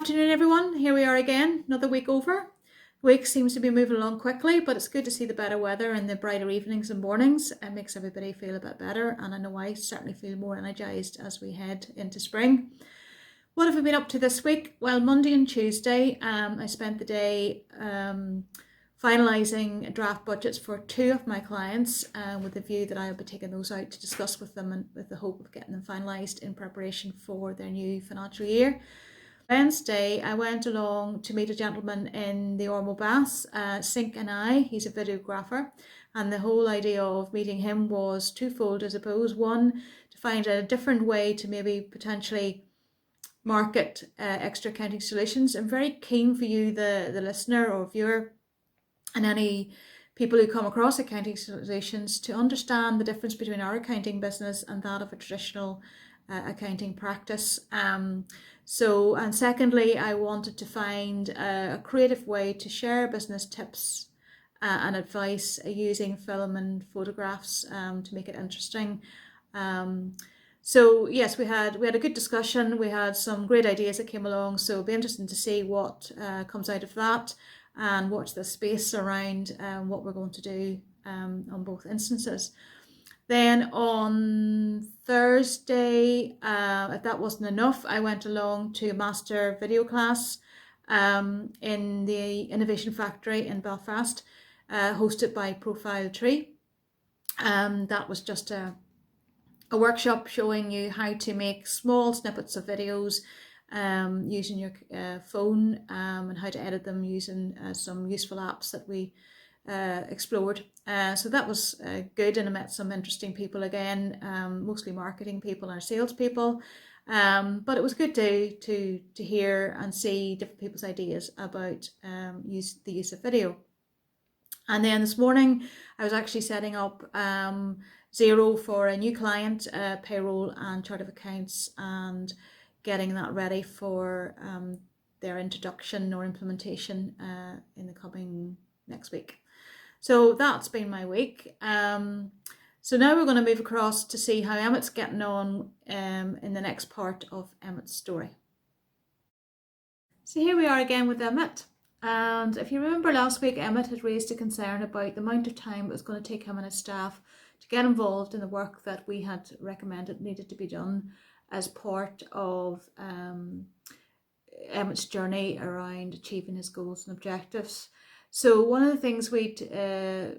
Good afternoon everyone, here we are again, another week over. The week seems to be moving along quickly, but it's good to see the better weather and the brighter evenings and mornings. It makes everybody feel a bit better, and I know I certainly feel more energised as we head into spring. What have we been up to this week? Well, Monday and Tuesday I spent the day finalising draft budgets for two of my clients with the view that I'll be taking those out to discuss with them and with the hope of getting them finalised in preparation for their new financial year. Wednesday, I went along to meet a gentleman in the Ormo Baths, Sink and I. He's a videographer, and the whole idea of meeting him was twofold, I suppose. One, to find a different way to maybe potentially market Ekstra Accounting Solutions. I'm very keen for you, the listener or viewer, and any people who come across accounting solutions to understand the difference between our accounting business and that of a traditional accounting practice. And secondly, I wanted to find a creative way to share business tips and advice using film and photographs to make it interesting. So yes, we had a good discussion. We had some great ideas that came along, so it'll be interesting to see what comes out of that and watch the space around what we're going to do on both instances. Then on Thursday, if that wasn't enough, I went along to a master video class in the Innovation Factory in Belfast, hosted by Profile Tree. That was just a workshop showing you how to make small snippets of videos using your phone and how to edit them using some useful apps that we explored. So that was good, and I met some interesting people again, mostly marketing people and salespeople. But it was good to hear and see different people's ideas about the use of video. And then this morning I was actually setting up Xero for a new client, payroll and chart of accounts, and getting that ready for their introduction or implementation in the coming next week. So that's been my week. So now we're going to move across to see how Emmett's getting on in the next part of Emmett's story. So here we are again with Emmett. And if you remember last week, Emmett had raised a concern about the amount of time it was going to take him and his staff to get involved in the work that we had recommended needed to be done as part of Emmett's journey around achieving his goals and objectives. So one of the things we'd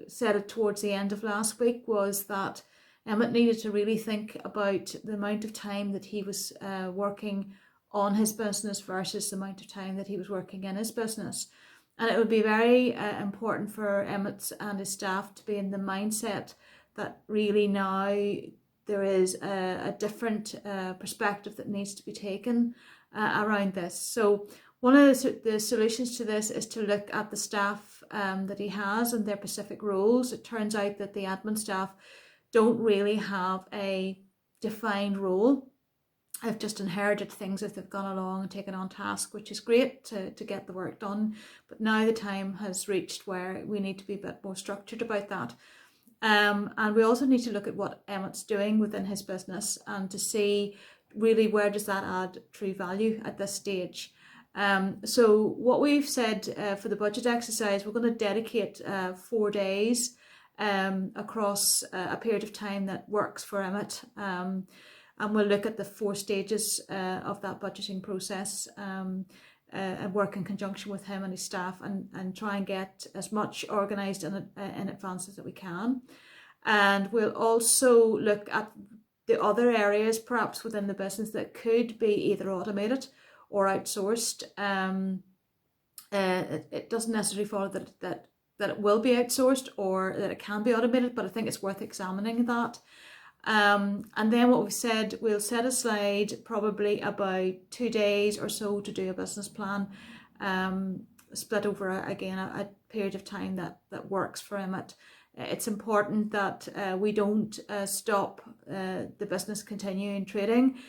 said towards the end of last week was that Emmett needed to really think about the amount of time that he was working on his business versus the amount of time that he was working in his business. And it would be very important for Emmett and his staff to be in the mindset that really now there is a different perspective that needs to be taken around this. So one of the solutions to this is to look at the staff that he has and their specific roles. It turns out that the admin staff don't really have a defined role. I've just inherited things as they've gone along and taken on task, which is great to get the work done. But now the time has reached where we need to be a bit more structured about that. And we also need to look at what Emmett's doing within his business and to see really where does that add true value at this stage. So what we've said for the budget exercise, we're going to dedicate 4 days across a period of time that works for Emmett. And we'll look at the 4 stages of that budgeting process and work in conjunction with him and his staff and try and get as much organised in advance as we can. And we'll also look at the other areas perhaps within the business that could be either automated or outsourced. It doesn't necessarily follow that it will be outsourced or that it can be automated, but I think it's worth examining that. And then what we've said, we'll set aside probably about 2 days or so to do a business plan, split over a period of time that works for Emmett. It's important that we don't stop the business continuing trading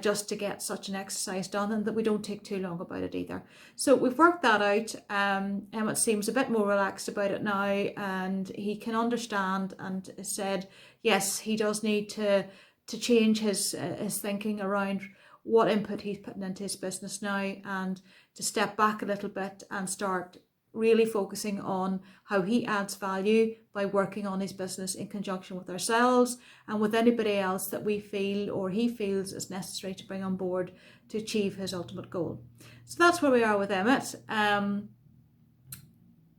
just to get such an exercise done, and that we don't take too long about it either. So we've worked that out. Emmett seems a bit more relaxed about it now, and he can understand and said, yes, he does need to change his thinking around what input he's putting into his business now, and to step back a little bit and start really focusing on how he adds value by working on his business in conjunction with ourselves and with anybody else that we feel or he feels is necessary to bring on board to achieve his ultimate goal. So that's where we are with Emmett.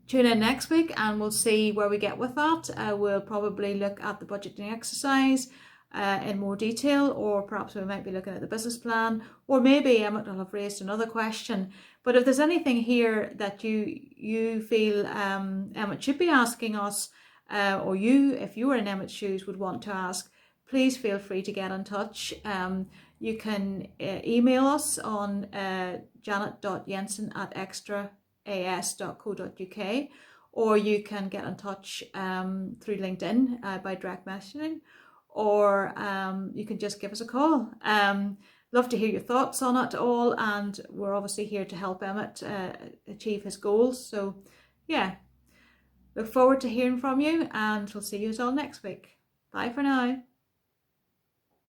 Tune in next week and we'll see where we get with that. We'll probably look at the budgeting exercise in more detail, or perhaps we might be looking at the business plan, or maybe Emmett will have raised another question. But if there's anything here that you feel Emmett should be asking us, or if you were in Emmett's shoes would want to ask, please feel free to get in touch. You can email us on janet.jensen@extraas.co.uk, or you can get in touch through LinkedIn by direct messaging, or you can just give us a call. Love to hear your thoughts on it all, and we're obviously here to help Emmett achieve his goals. So yeah, look forward to hearing from you, and we'll see you all next week. Bye for now.